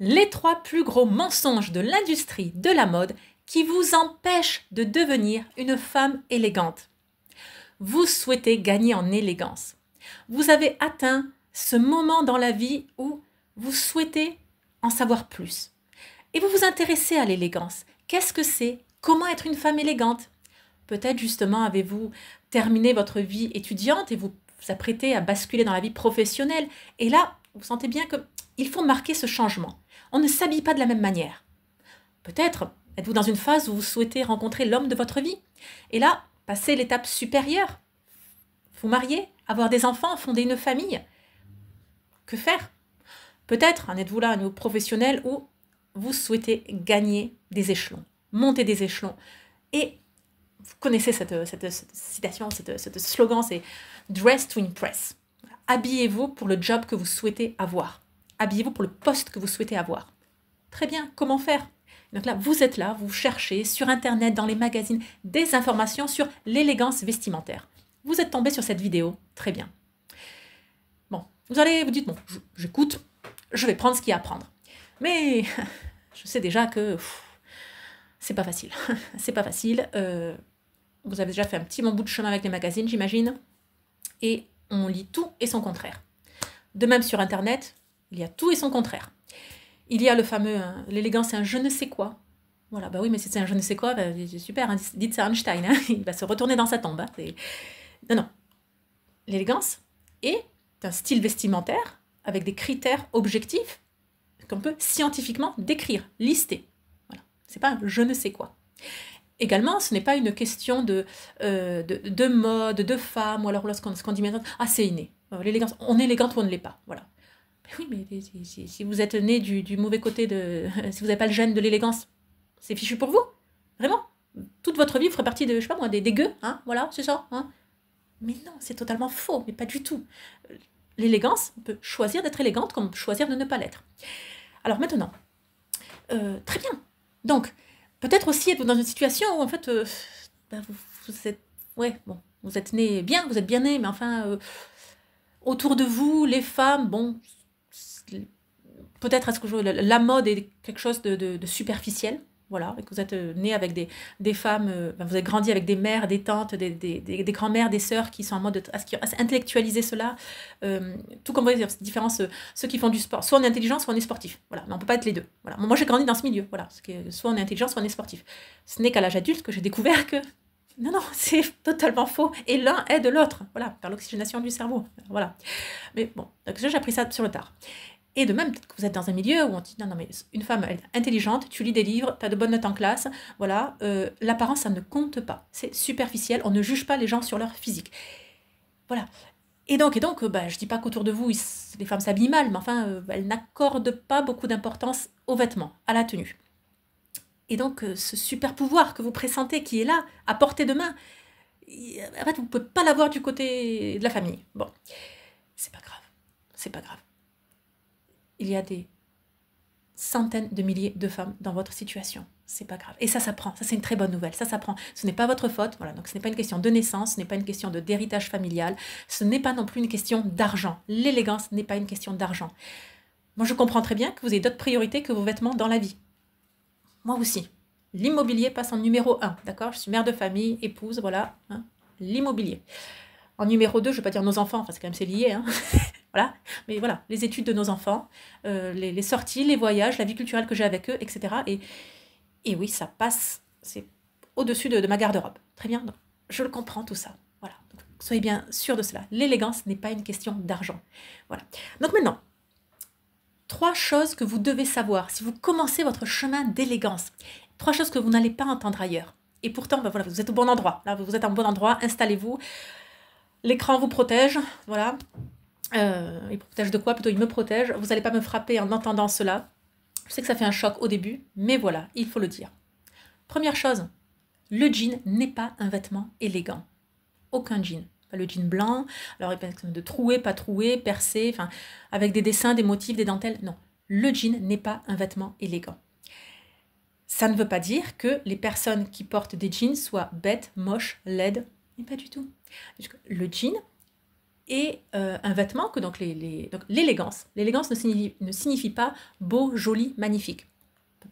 Les 3 plus gros mensonges de l'industrie de la mode qui vous empêchent de devenir une femme élégante. Vous souhaitez gagner en élégance. Vous avez atteint ce moment dans la vie où vous souhaitez en savoir plus. Et vous vous intéressez à l'élégance. Qu'est-ce que c'est? Comment être une femme élégante? Peut-être justement avez-vous terminé votre vie étudiante et vous vous apprêtez à basculer dans la vie professionnelle. Et là, vous sentez bien qu'il faut marquer ce changement. On ne s'habille pas de la même manière. Peut-être êtes-vous dans une phase où vous souhaitez rencontrer l'homme de votre vie. Et là, passez l'étape supérieure. Vous marier, avoir des enfants, fonder une famille. Que faire? Peut-être en êtes-vous là à un niveau professionnel où vous souhaitez gagner des échelons, monter des échelons. Et vous connaissez cette citation, ce slogan, c'est « Dress to impress ». Habillez-vous pour le job que vous souhaitez avoir. Habillez-vous pour le poste que vous souhaitez avoir. Très bien, comment faire? Donc là, vous cherchez sur Internet, dans les magazines, des informations sur l'élégance vestimentaire. Vous êtes tombé sur cette vidéo, très bien. Bon, vous dites, bon, j'écoute, je vais prendre ce qu'il y a à prendre. Mais je sais déjà que c'est pas facile. C'est pas facile. Vous avez déjà fait un petit bon bout de chemin avec les magazines, j'imagine. Et on lit tout et son contraire. De même sur Internet, il y a tout et son contraire. Il y a le fameux l'élégance, c'est un je ne sais quoi. Voilà, bah oui, mais si c'est un je ne sais quoi, c'est super, hein, dites ça à Einstein, hein, il va se retourner dans sa tombe. Hein, non. L'élégance est un style vestimentaire avec des critères objectifs qu'on peut scientifiquement décrire, lister. Voilà. C'est pas un je ne sais quoi. Également, ce n'est pas une question de mode, de femme, ou alors lorsqu'on dit maintenant, ah c'est inné. L'élégance, on est élégante ou on ne l'est pas. Voilà. Mais oui, mais si vous êtes né du mauvais côté si vous n'avez pas le gène de l'élégance, c'est fichu pour vous. Vraiment. Toute votre vie, vous ferez partie de, je sais pas moi, des gueux, hein, voilà, c'est ça. Hein. Mais non, c'est totalement faux, mais pas du tout. L'élégance, on peut choisir d'être élégante comme choisir de ne pas l'être. Alors maintenant, très bien. Donc, peut-être aussi êtes-vous dans une situation où en fait, vous êtes, ouais, bon, vous êtes né bien, vous êtes bien né, mais enfin, autour de vous, les femmes, bon, peut-être est-ce que la mode est quelque chose de superficiel, voilà, et que vous êtes né avec des femmes, vous avez grandi avec des mères, des tantes, des grands-mères, des sœurs qui sont en mode à intellectualiser cela, tout comme vous voyez, c'est différent, ceux qui font du sport, soit on est intelligent, soit on est sportif, voilà, mais on ne peut pas être les deux, voilà. Moi j'ai grandi dans ce milieu, voilà, soit on est intelligent, soit on est sportif. Ce n'est qu'à l'âge adulte que j'ai découvert que non, c'est totalement faux. Et l'un aide l'autre, voilà, par l'oxygénation du cerveau, voilà. Mais bon, donc j'ai appris ça sur le tard. Et de même, peut-être que vous êtes dans un milieu où on dit, non, mais une femme elle est intelligente, tu lis des livres, tu as de bonnes notes en classe, voilà, l'apparence, ça ne compte pas. C'est superficiel, on ne juge pas les gens sur leur physique. Voilà. Et donc je dis pas qu'autour de vous, les femmes s'habillent mal, mais enfin, elles n'accordent pas beaucoup d'importance aux vêtements, à la tenue. Et donc, ce super pouvoir que vous pressentez, qui est là, à portée de main, en fait, vous ne pouvez pas l'avoir du côté de la famille. Bon, c'est pas grave. C'est pas grave. Il y a des centaines de milliers de femmes dans votre situation. C'est pas grave. Et ça s'apprend. Ça, c'est une très bonne nouvelle. Ça s'apprend. Ce n'est pas votre faute. Voilà. Donc, ce n'est pas une question de naissance. Ce n'est pas une question d'héritage familial. Ce n'est pas non plus une question d'argent. L'élégance n'est pas une question d'argent. Moi, je comprends très bien que vous ayez d'autres priorités que vos vêtements dans la vie. Moi aussi. L'immobilier passe en numéro 1, d'accord? Je suis mère de famille, épouse, voilà. Hein, l'immobilier. En numéro 2, je ne vais pas dire nos enfants, enfin, c'est lié, hein. Voilà. Mais voilà, les études de nos enfants, les sorties, les voyages, la vie culturelle que j'ai avec eux, etc. Et oui, ça passe, c'est au-dessus de ma garde-robe. Très bien, donc, je le comprends tout ça. Voilà. Donc, soyez bien sûrs de cela. L'élégance n'est pas une question d'argent. Voilà. Donc maintenant, 3 choses que vous devez savoir si vous commencez votre chemin d'élégance. 3 choses que vous n'allez pas entendre ailleurs. Et pourtant, voilà, vous êtes au bon endroit. Là, vous êtes en bon endroit, installez-vous. L'écran vous protège, voilà. Il protège de quoi? Plutôt, il me protège. Vous n'allez pas me frapper en entendant cela. Je sais que ça fait un choc au début, mais voilà, il faut le dire. Première chose, le jean n'est pas un vêtement élégant. Aucun jean. Le jean blanc, alors il peut être de troué, pas troué, percé, enfin, avec des dessins, des motifs, des dentelles. Non, le jean n'est pas un vêtement élégant. Ça ne veut pas dire que les personnes qui portent des jeans soient bêtes, moches, laides. Mais pas du tout. Le jean, et un vêtement que donc l'élégance. L'élégance ne signifie pas beau, joli, magnifique.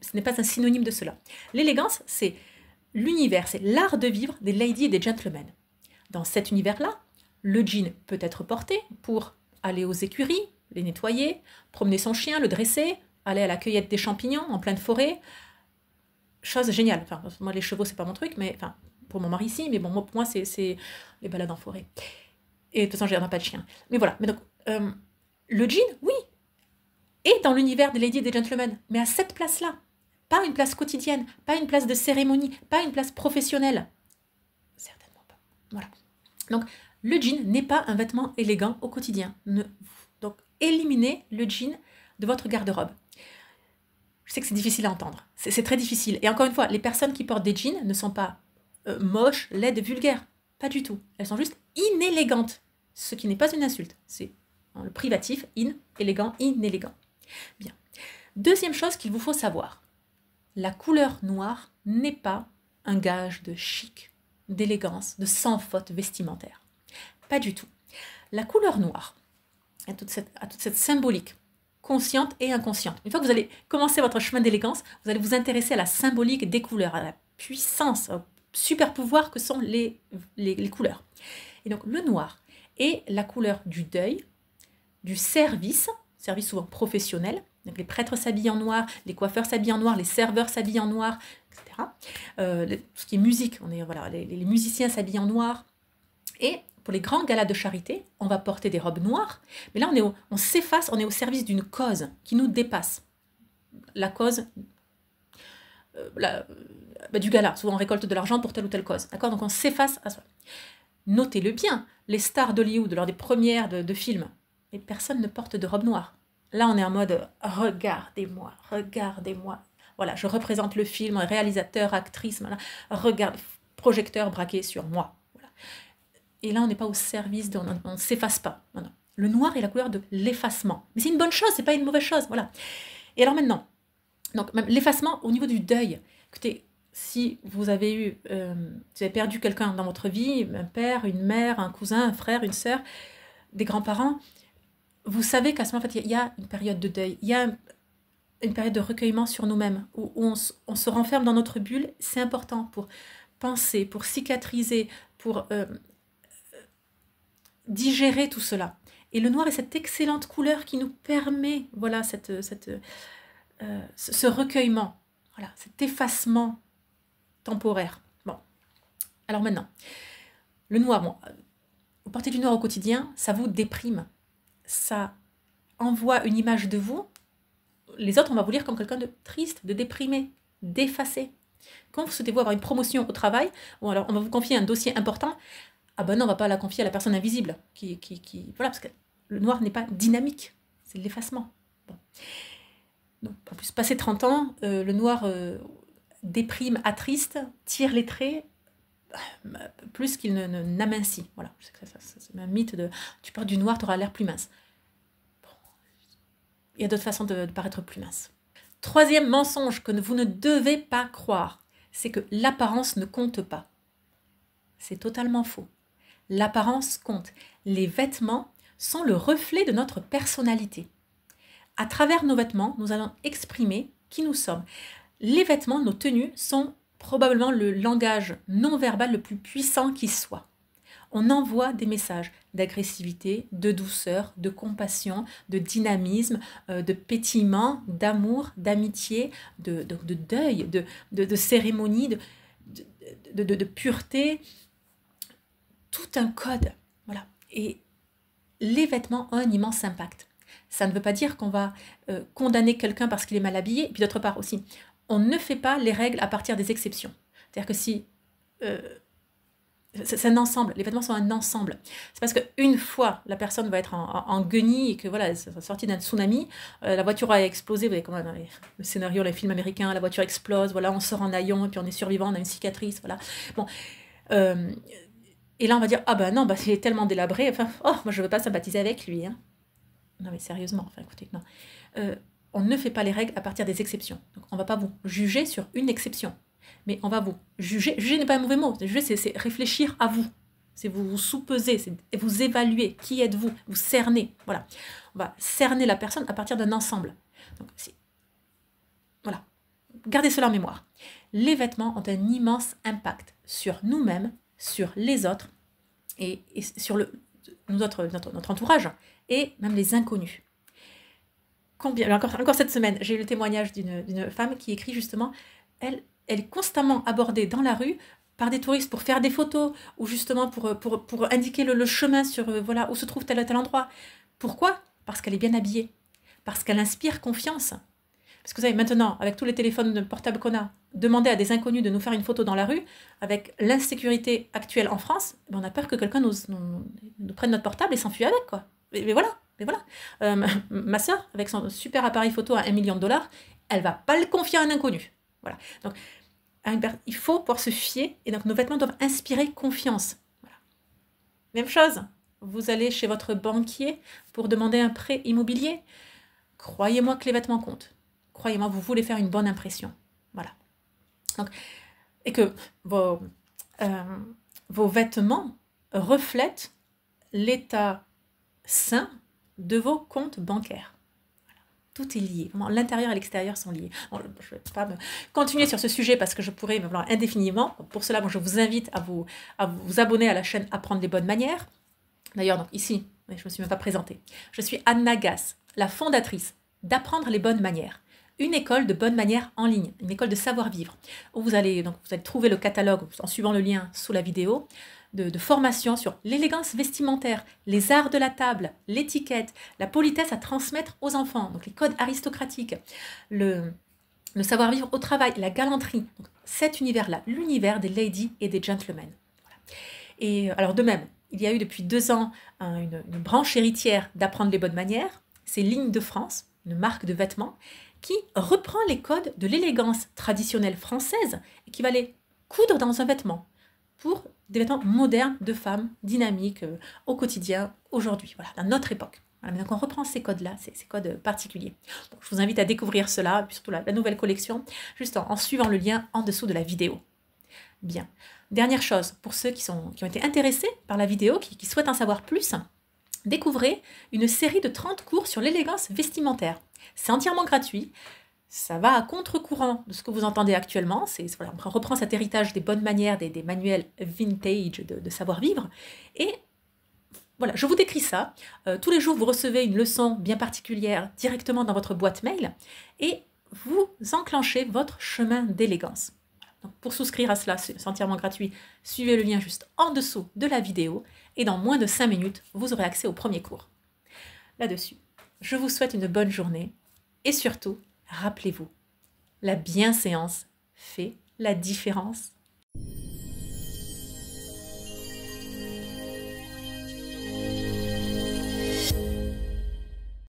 Ce n'est pas un synonyme de cela. L'élégance, c'est l'univers, c'est l'art de vivre des ladies et des gentlemen. Dans cet univers-là, le jean peut être porté pour aller aux écuries, les nettoyer, promener son chien, le dresser, aller à la cueillette des champignons en pleine forêt. Chose géniale. Enfin, moi, les chevaux, c'est pas mon truc, mais enfin, pour mon mari, si, mais bon, pour moi, c'est les balades en forêt. Et de toute façon, je n'ai pas de chien. Mais voilà. Mais donc, le jean, oui, est dans l'univers des ladies et des gentlemen, mais à cette place-là. Pas une place quotidienne, pas une place de cérémonie, pas une place professionnelle. Certainement pas. Voilà. Donc, le jean n'est pas un vêtement élégant au quotidien. Donc, éliminez le jean de votre garde-robe. Je sais que c'est difficile à entendre. C'est très difficile. Et encore une fois, les personnes qui portent des jeans ne sont pas moches, laides, vulgaires. Pas du tout. Elles sont juste inélégantes. Ce qui n'est pas une insulte. C'est le privatif, élégant, inélégant. Bien. Deuxième chose qu'il vous faut savoir. La couleur noire n'est pas un gage de chic, d'élégance, de sans faute vestimentaire. Pas du tout. La couleur noire a toute cette symbolique consciente et inconsciente. Une fois que vous allez commencer votre chemin d'élégance, vous allez vous intéresser à la symbolique des couleurs, à la puissance, au super pouvoir que sont les couleurs. Et donc le noir est la couleur du deuil, du service souvent professionnel. Donc les prêtres s'habillent en noir, les coiffeurs s'habillent en noir, les serveurs s'habillent en noir, etc. Tout ce qui est musique, les musiciens s'habillent en noir. Et pour les grands galas de charité, on va porter des robes noires, mais là on s'efface, on est au service d'une cause qui nous dépasse. La cause du gala, souvent on récolte de l'argent pour telle ou telle cause. D'accord ? Donc on s'efface à soi. Notez-le bien, les stars d'Hollywood, lors des premières de films, et personne ne porte de robe noire. Là on est en mode « regardez-moi, regardez-moi ». Voilà, je représente le film, réalisateur, actrice, voilà, regarde, projecteur braqué sur moi. Et là, on n'est pas au service, on ne s'efface pas. Non, non. Le noir est la couleur de l'effacement. Mais c'est une bonne chose, c'est pas une mauvaise chose. Voilà. Et alors maintenant, donc même l'effacement au niveau du deuil. Écoutez, si vous avez perdu quelqu'un dans votre vie, un père, une mère, un cousin, un frère, une sœur, des grands-parents, vous savez qu'à ce moment, en fait, il y a une période de deuil, il y a une période de recueillement sur nous-mêmes, où on se renferme dans notre bulle. C'est important pour penser, pour cicatriser, pour digérer tout cela. Et le noir est cette excellente couleur qui nous permet, voilà, ce recueillement, voilà, cet effacement temporaire. Bon, alors maintenant, le noir, bon, vous portez du noir au quotidien, ça vous déprime, ça envoie une image de vous. Les autres, on va vous lire comme quelqu'un de triste, de déprimé, d'effacé. Quand vous souhaitez avoir une promotion au travail, ou alors on va vous confier un dossier important, ah ben non, on ne va pas la confier à la personne invisible. Voilà, parce que le noir n'est pas dynamique, c'est l'effacement. Bon. Donc, en plus, passé 30 ans, le noir déprime, attriste, tire les traits, plus qu'il n'amincit. Voilà, c'est un mythe de tu portes du noir, tu auras l'air plus mince. Bon. Il y a d'autres façons de paraître plus mince. Troisième mensonge que vous ne devez pas croire, c'est que l'apparence ne compte pas. C'est totalement faux. L'apparence compte. Les vêtements sont le reflet de notre personnalité. À travers nos vêtements, nous allons exprimer qui nous sommes. Les vêtements, nos tenues, sont probablement le langage non verbal le plus puissant qui soit. On envoie des messages d'agressivité, de douceur, de compassion, de dynamisme, de pétillement, d'amour, d'amitié, de deuil, de cérémonie, de pureté. Tout un code, voilà. Et les vêtements ont un immense impact. Ça ne veut pas dire qu'on va condamner quelqu'un parce qu'il est mal habillé. Et puis d'autre part aussi, on ne fait pas les règles à partir des exceptions. C'est-à-dire que si... c'est un ensemble, les vêtements sont un ensemble. C'est parce qu'une fois, la personne va être en guenille et que voilà, elle est sortie d'un tsunami, la voiture a explosé, vous voyez comment dans le scénario, les films américains, la voiture explose, voilà, on sort en haillons et puis on est survivant, on a une cicatrice, voilà. Bon... et là, on va dire, ah ben non, il est tellement délabré, enfin, oh, moi je ne veux pas sympathiser avec lui. Hein. Non mais sérieusement, enfin écoutez, non. On ne fait pas les règles à partir des exceptions. Donc on ne va pas vous juger sur une exception, mais on va vous juger. Juger n'est pas un mauvais mot, juger c'est réfléchir à vous. C'est vous vous sous-pesez, c'est vous évaluez. Qui êtes-vous? Vous cernez. Voilà. On va cerner la personne à partir d'un ensemble. Donc, voilà. Gardez cela en mémoire. Les vêtements ont un immense impact sur nous-mêmes, sur les autres et sur notre entourage et même les inconnus. Encore cette semaine, j'ai eu le témoignage d'une femme qui écrit justement, elle est constamment abordée dans la rue par des touristes pour faire des photos ou justement pour indiquer le chemin sur voilà, où se trouve tel ou tel endroit. Pourquoi? Parce qu'elle est bien habillée, parce qu'elle inspire confiance. Parce que vous savez, maintenant, avec tous les téléphones portables qu'on a, demander à des inconnus de nous faire une photo dans la rue, avec l'insécurité actuelle en France, on a peur que quelqu'un nous prenne notre portable et s'enfuit avec, quoi. Mais voilà. Ma soeur, avec son super appareil photo à 1 million de dollars, elle va pas le confier à un inconnu. Voilà. Donc, il faut pouvoir se fier, et donc nos vêtements doivent inspirer confiance. Voilà. Même chose, vous allez chez votre banquier pour demander un prêt immobilier. Croyez-moi que les vêtements comptent. Croyez-moi, vous voulez faire une bonne impression. Voilà. Donc, et que vos vêtements reflètent l'état sain de vos comptes bancaires. Voilà. Tout est lié. L'intérieur et l'extérieur sont liés. Bon, je ne vais pas continuer sur ce sujet parce que je pourrais me voir indéfiniment. Pour cela, je vous invite à vous abonner à la chaîne Apprendre les bonnes manières. D'ailleurs, donc ici, je ne me suis même pas présentée. Je suis Anna Gass, la fondatrice d'Apprendre les bonnes manières. Une école de bonnes manières en ligne, une école de savoir-vivre, où vous allez trouver le catalogue en suivant le lien sous la vidéo, de formation sur l'élégance vestimentaire, les arts de la table, l'étiquette, la politesse à transmettre aux enfants, donc les codes aristocratiques, le savoir-vivre au travail, la galanterie. Donc, cet univers-là, l'univers des ladies et des gentlemen. Voilà. Et alors de même, il y a eu depuis 2 ans une branche héritière d'Apprendre les bonnes manières, c'est Ligne de France, une marque de vêtements, qui reprend les codes de l'élégance traditionnelle française et qui va les coudre dans un vêtement pour des vêtements modernes de femmes, dynamiques, au quotidien, aujourd'hui, voilà, dans notre époque. Voilà, donc on reprend ces codes-là, ces codes particuliers. Donc, je vous invite à découvrir cela, puis surtout la nouvelle collection, juste en suivant le lien en dessous de la vidéo. Bien. Dernière chose, pour ceux qui ont été intéressés par la vidéo, qui souhaitent en savoir plus, découvrez une série de 30 cours sur l'élégance vestimentaire. C'est entièrement gratuit. Ça va à contre-courant de ce que vous entendez actuellement. Voilà, on reprend cet héritage des bonnes manières, des manuels vintage de savoir-vivre. Et voilà, je vous décris ça. Tous les jours, vous recevez une leçon bien particulière directement dans votre boîte mail et vous enclenchez votre chemin d'élégance. Donc, pour souscrire à cela, c'est entièrement gratuit. Suivez le lien juste en dessous de la vidéo et dans moins de 5 minutes, vous aurez accès au premier cours. Là-dessus, je vous souhaite une bonne journée et surtout, rappelez-vous, la bienséance fait la différence.